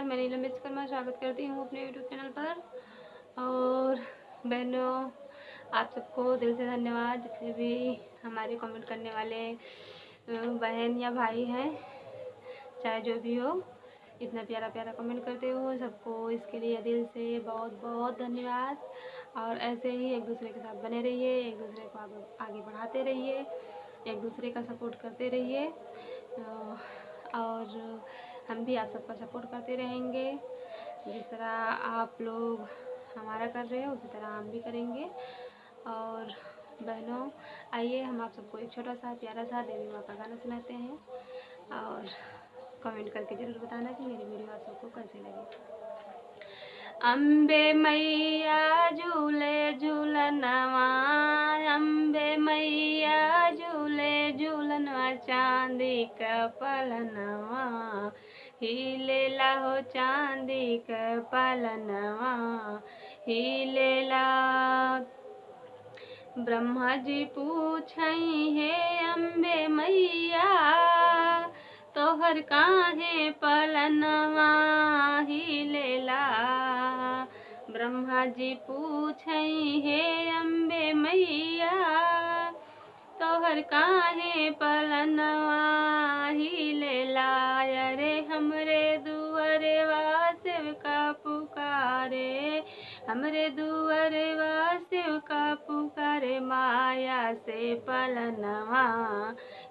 मैं नीलम विश्वकर्मा स्वागत करती हूँ अपने यूट्यूब चैनल पर। और बहनों, आप सबको दिल से धन्यवाद, जितने भी हमारे कमेंट करने वाले बहन या भाई हैं, चाहे जो भी हो, इतना प्यारा प्यारा कमेंट करते हो, सबको इसके लिए दिल से बहुत बहुत धन्यवाद। और ऐसे ही एक दूसरे के साथ बने रहिए, एक दूसरे को आगे बढ़ाते रहिए, एक दूसरे का सपोर्ट करते रहिए। और हम भी आप सबका सपोर्ट करते रहेंगे। जिस तरह आप लोग हमारा कर रहे हो उसी तरह हम भी करेंगे। और बहनों, आइए हम आप सबको एक छोटा सा प्यारा सा देवी माँ का गाना सुनाते हैं, और कमेंट करके ज़रूर बताना कि मेरी वीडियो आप सबको कैसी लगी। अम्बे मैया झूले झूलनवा, अम्बे मैया झूले झूलनवा, चांदी का पलनवा हीलेला हो, चांदी का पलनवा हीलेला। ब्रह्मा जी पूछई हे अम्बे मैया, तोहर काहे पलनवा हीलेला। ब्रह्मा जी पूछई हे अम्बे मैया, तोहर काहे पलनवा हीलेला। अरे हमरे दुअरवा सेवका पुकारे, हमरे दुअरवा सेवका पुकारे, माया से पलनवा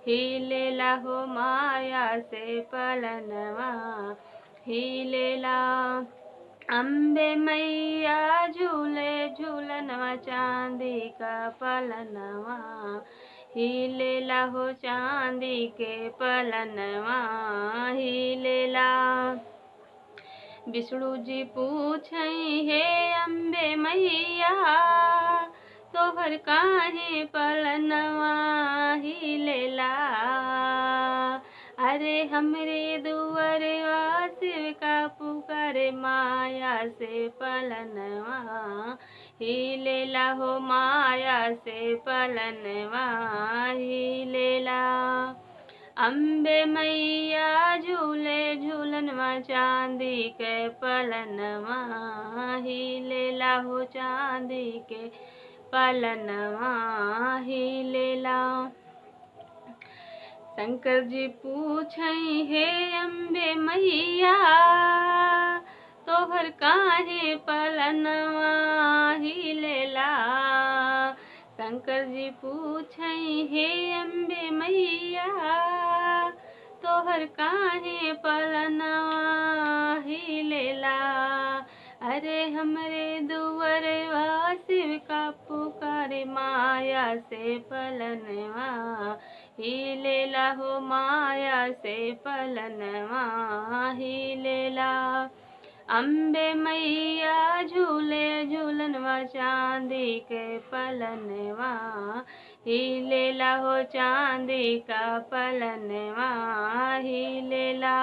हीलेला हो, माया से पलनवा हीलेला। अम्बे मैया झूले झूलनवा, चांदी का पलनवा हीलेला हो, चांदी के पलनवा हीलेला। विष्णु जी पूछई हे अम्बे मैया, तोहर काहे पलनवा हीलेला। अरे हमरे दुअरवा सेवका पुकारे, माया से पलनवा हीलेला हो, माया से पलनवा हीलेला। अम्बे मैया झूले झूलनवा, चांदी के पलनवा हीलेला हो, चांदी के पलनवा हीलेला। शंकर जी पूछई हे अम्बे मैया, तोहर काहे पलनवा हीलेला। शंकर जी पूछई हे अम्बे मैया, तोहर काहे पलनवा हीलेला। अरे हमरे दुअरवा सेवका पुकारे, माया से पलनवा हीलेला हो, माया से पलनवा हीलेला। अम्बे मैया झूले झूलनवा, चांदी के पलनवा हीलेला हो, चांदी का पलनवा हीलेला।